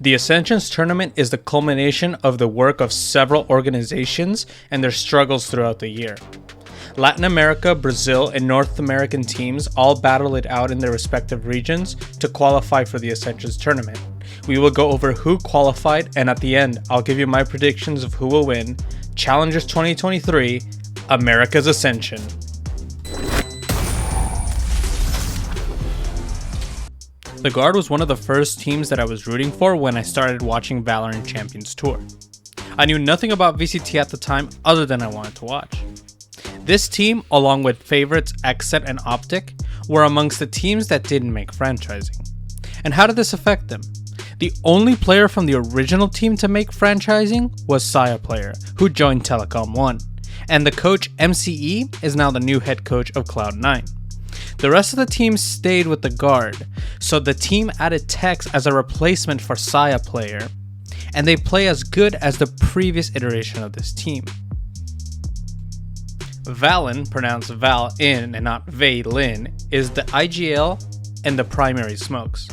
The Ascensions tournament is the culmination of the work of several organizations and their struggles throughout the year. Latin America, Brazil, and North American teams all battle it out in their respective regions to qualify for the Ascensions tournament. We will go over who qualified, and at the end, I'll give you my predictions of who will win Challengers 2023, America's Ascension. The Guard was one of the first teams that I was rooting for when I started watching Valorant Champions Tour. I knew nothing about VCT at the time other than I wanted to watch. This team, along with favorites Xset and Optic, were amongst the teams that didn't make franchising. And how did this affect them? The only player from the original team to make franchising was Saya Player, who joined Telecom 1, and the coach MCE is now the new head coach of Cloud9. The rest of the team stayed with the Guard, so the team added Tex as a replacement for Saya Player, and they play as good as the previous iteration of this team. Valen, pronounced Val-in and not Vei-lin, is the IGL and the primary smokes.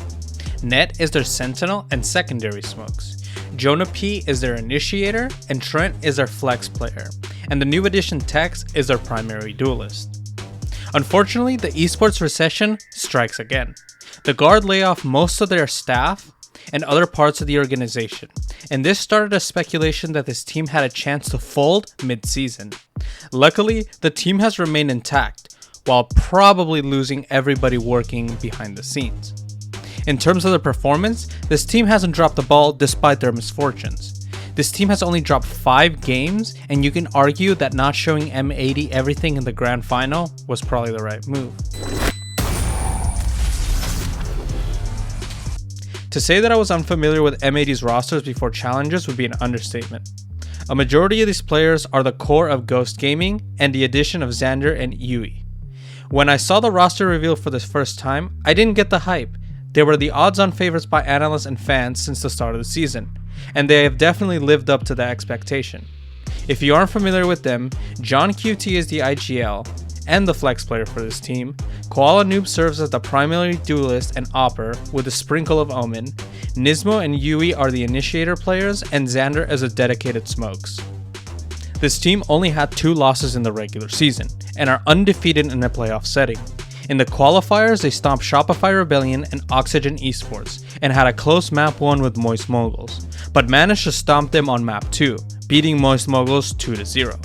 Net is their sentinel and secondary smokes. Jonah P is their initiator, and Trent is their flex player, and the new addition Tex is their primary duelist. Unfortunately, the eSports recession strikes again. The Guard lay off most of their staff and other parts of the organization, and this started a speculation that this team had a chance to fold mid-season. Luckily, the team has remained intact, while probably losing everybody working behind the scenes. In terms of their performance, this team hasn't dropped the ball despite their misfortunes. This team has only dropped 5 games, and you can argue that not showing M80 everything in the grand final was probably the right move. To say that I was unfamiliar with M80's rosters before Challengers would be an understatement. A majority of these players are the core of Ghost Gaming and the addition of Xander and Yui. When I saw the roster reveal for the first time, I didn't get the hype. They were the odds-on favorites by analysts and fans since the start of the season, and they have definitely lived up to that expectation. If you aren't familiar with them, John QT is the IGL and the flex player for this team, Koala Noob serves as the primary duelist and opper with a sprinkle of Omen, Nismo and Yui are the initiator players, and Xander is a dedicated smokes. This team only had 2 losses in the regular season, and are undefeated in a playoff setting. In the qualifiers, they stomped Shopify Rebellion and Oxygen Esports, and had a close map 1 with Moist Moguls, but managed to stomp them on map 2, beating Moist Moguls 2-0.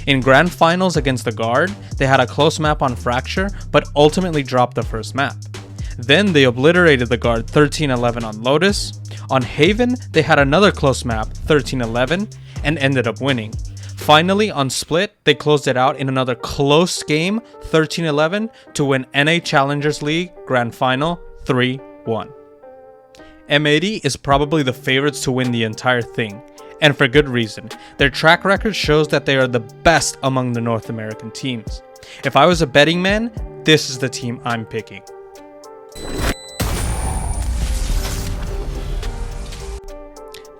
In grand finals against the Guard, they had a close map on Fracture, but ultimately dropped the first map. Then they obliterated the Guard 13-11 on Lotus. On Haven, they had another close map 13-11 and ended up winning. Finally, on Split, they closed it out in another close game, 13-11, to win NA Challengers League Grand Final 3-1. M80 is probably the favorites to win the entire thing, and for good reason. Their track record shows that they are the best among the North American teams. If I was a betting man, this is the team I'm picking.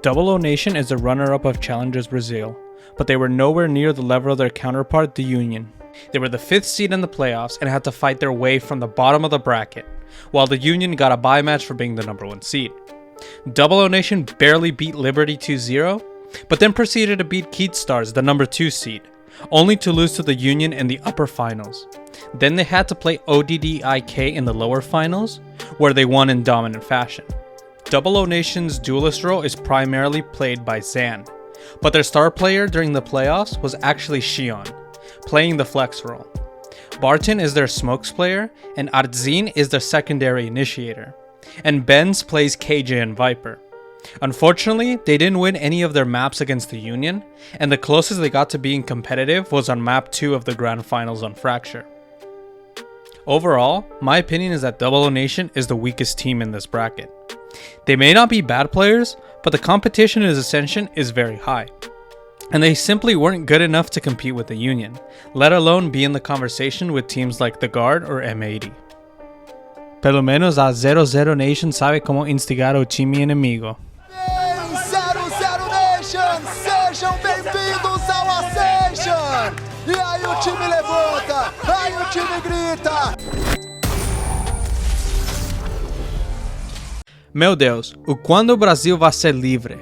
Double O Nation is the runner-up of Challengers Brazil, but they were nowhere near the level of their counterpart, the Union. They were the 5th seed in the playoffs and had to fight their way from the bottom of the bracket, while the Union got a bye match for being the number 1 seed. Double O Nation barely beat Liberty 2-0, but then proceeded to beat Keatstars, the number 2 seed, only to lose to the Union in the upper finals. Then they had to play ODDIK in the lower finals, where they won in dominant fashion. Double O Nation's duelist role is primarily played by Zan, but their star player during the playoffs was actually Shion, playing the flex role. Barton is their smokes player, and Artzin is their secondary initiator, and Benz plays KJ and Viper. Unfortunately, they didn't win any of their maps against the Union, and the closest they got to being competitive was on map 2 of the grand finals on Fracture. Overall, my opinion is that Double O Nation is the weakest team in this bracket. They may not be bad players, but the competition in Ascension is very high, and they simply weren't good enough to compete with the Union, let alone be in the conversation with teams like the Guard or M80. Pelo menos a 00 Nation sabe como instigar o time inimigo. 00 Nation, sejam bem-vindos ao Ascension! E aí o time levanta, aí o time grita! Meu Deus, o quando o Brasil vai ser livre?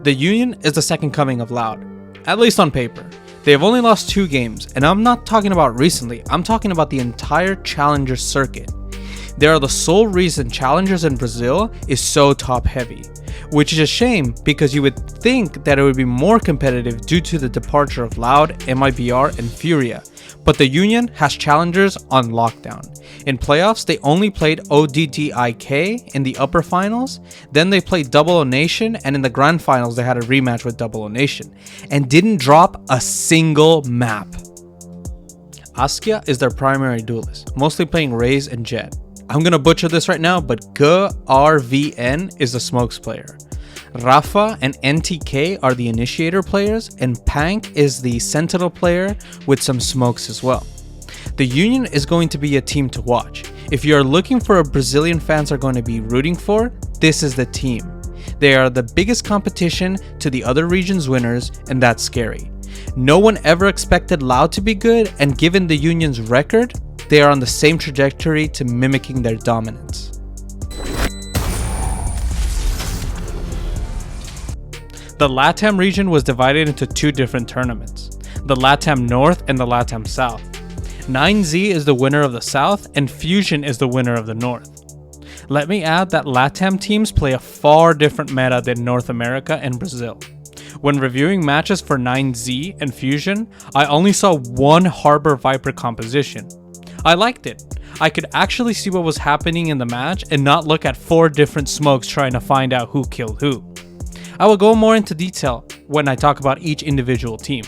The Union is the second coming of Loud, at least on paper. They have only lost 2 games, and I'm not talking about recently, I'm talking about the entire Challengers circuit. They are the sole reason Challengers in Brazil is so top heavy, which is a shame because you would think that it would be more competitive due to the departure of Loud, MIBR, and Furia, but the Union has Challengers on lockdown. In playoffs, they only played ODDIK in the upper finals, then they played Double O Nation, and in the grand finals they had a rematch with Double O Nation, and didn't drop a single map. Askia is their primary duelist, mostly playing Raze and Jet. I'm gonna butcher this right now, but GRVN is the smokes player. Rafa and NTK are the initiator players, and Pank is the sentinel player with some smokes as well. The Union is going to be a team to watch. If you are looking for a Brazilian fans are going to be rooting for, this is the team. They are the biggest competition to the other region's winners, and that's scary. No one ever expected Loud to be good, and given the Union's record, they are on the same trajectory to mimicking their dominance. The Latam region was divided into 2 different tournaments, the Latam North and the Latam South. 9Z is the winner of the South, and Fusion is the winner of the North. Let me add that Latam teams play a far different meta than North America and Brazil. When reviewing matches for 9Z and Fusion, I only saw one Harbor Viper composition. I liked it. I could actually see what was happening in the match and not look at 4 different smokes trying to find out who killed who. I will go more into detail when I talk about each individual team.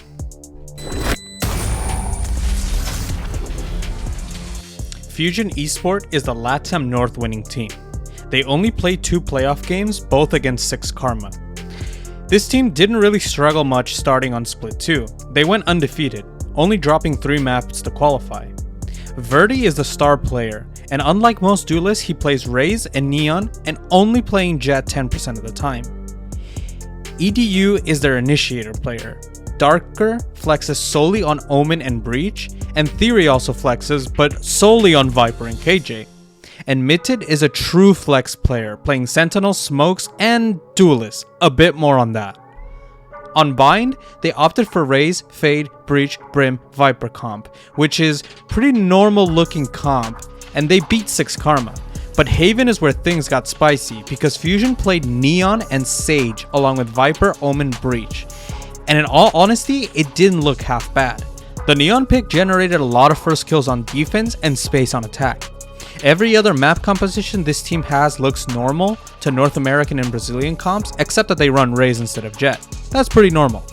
Fusion eSport is the Latam North winning team. They only played 2 playoff games, both against 6 Karma. This team didn't really struggle much starting on Split 2. They went undefeated, only dropping 3 maps to qualify. Verdi is the star player, and unlike most duelists, he plays Raze and Neon and only playing Jet 10% of the time. EDU is their initiator player. Darker flexes solely on Omen and Breach, and Theory also flexes, but solely on Viper and KJ. And Mitted is a true flex player, playing Sentinel, Smokes, and Duelist. A bit more on that. On Bind, they opted for Raze, Fade, Breach, Brim, Viper comp, which is pretty normal looking comp, and they beat 6 Karma. But Haven is where things got spicy, because Fusion played Neon and Sage along with Viper, Omen, Breach. And in all honesty, it didn't look half bad. The Neon pick generated a lot of first kills on defense and space on attack. Every other map composition this team has looks normal to North American and Brazilian comps, except that they run Raze instead of Jet. That's pretty normal.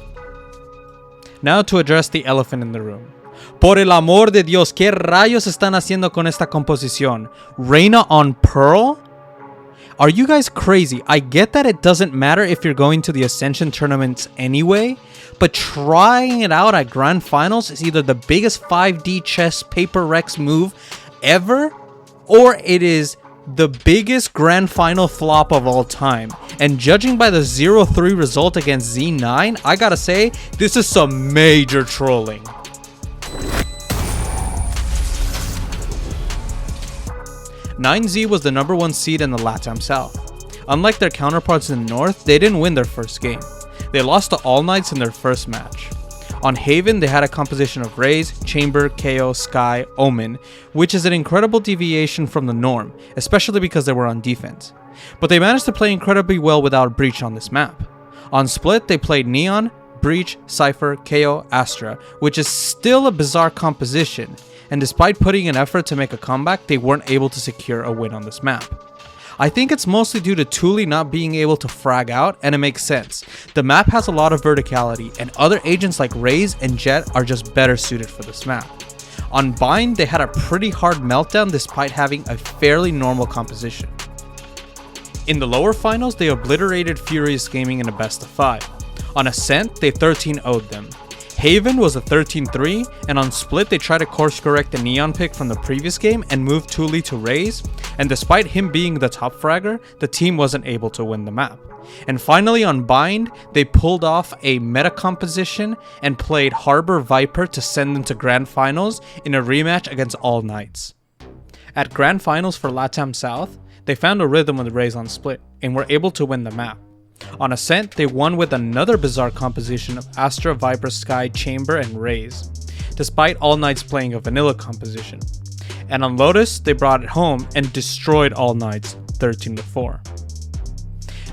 Now to address the elephant in the room. Por el amor de Dios, ¿qué rayos están haciendo con esta composición? Reina on Pearl? Are you guys crazy? I get that it doesn't matter if you're going to the Ascension tournaments anyway, but trying it out at Grand Finals is either the biggest 5D chess paper Rex move ever, or it is the biggest Grand Final flop of all time. And judging by the 0-3 result against Z9, I gotta say, this is some major trolling. "9Z was the number 1 seed in the Latam South. Unlike their counterparts in the North, they didn't win their first game. They lost to All Knights in their first match. On Haven, they had a composition of Raze, Chamber, KO, Sky, Omen, which is an incredible deviation from the norm, especially because they were on defense. But they managed to play incredibly well without Breach on this map. On Split, they played Neon, Breach, Cypher, KO, Astra, which is still a bizarre composition, and despite putting in effort to make a comeback, they weren't able to secure a win on this map. I think it's mostly due to Thule not being able to frag out, and it makes sense. The map has a lot of verticality, and other agents like Raze and Jet are just better suited for this map. On Bind, they had a pretty hard meltdown despite having a fairly normal composition. In the lower finals, they obliterated Furious Gaming in a best of 5. On Ascent, they 13-0'd them. Haven was a 13-3, and on Split they tried to course correct the Neon pick from the previous game and move Thule to Raze, and despite him being the top fragger, the team wasn't able to win the map. And finally on Bind, they pulled off a meta composition and played Harbor Viper to send them to Grand Finals in a rematch against All Knights. At Grand Finals for Latam South, They found a rhythm with Rays on split, and were able to win the map. On Ascent, they won with another bizarre composition of Astra, Viper, Sky, Chamber, and Rays, despite All Knights playing a vanilla composition. And on Lotus, they brought it home and destroyed All Knights 13-4.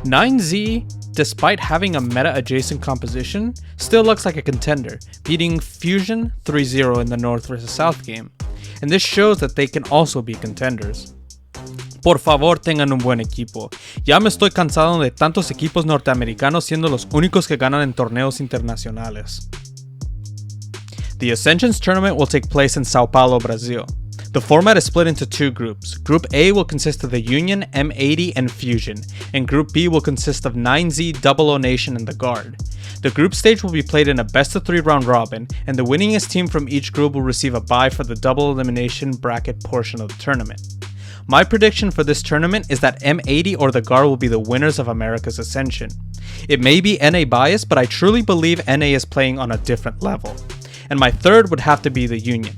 9Z, despite having a meta-adjacent composition, still looks like a contender, beating Fusion 3-0 in the North vs South game, and this shows that they can also be contenders. Por favor, tengan un buen equipo. Ya me estoy cansado de tantos equipos norteamericanos siendo los únicos que ganan en torneos internacionales. The Ascensions tournament will take place in Sao Paulo, Brazil. The format is split into two groups. Group A will consist of the Union, M80, and Fusion, and Group B will consist of 9Z, Double O Nation, and the Guard. The group stage will be played in a best-of-3 round robin, and the winningest team from each group will receive a bye for the double elimination bracket portion of the tournament. My prediction for this tournament is that M80 or the Guard will be the winners of America's Ascension. It may be NA biased, but I truly believe NA is playing on a different level. And my third would have to be the Union.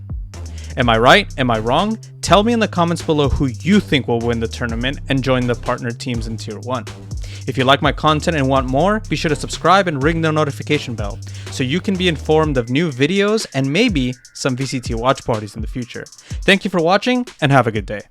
Am I right? Am I wrong? Tell me in the comments below who you think will win the tournament and join the partner teams in Tier 1. If you like my content and want more, be sure to subscribe and ring the notification bell so you can be informed of new videos and maybe some VCT watch parties in the future. Thank you for watching and have a good day.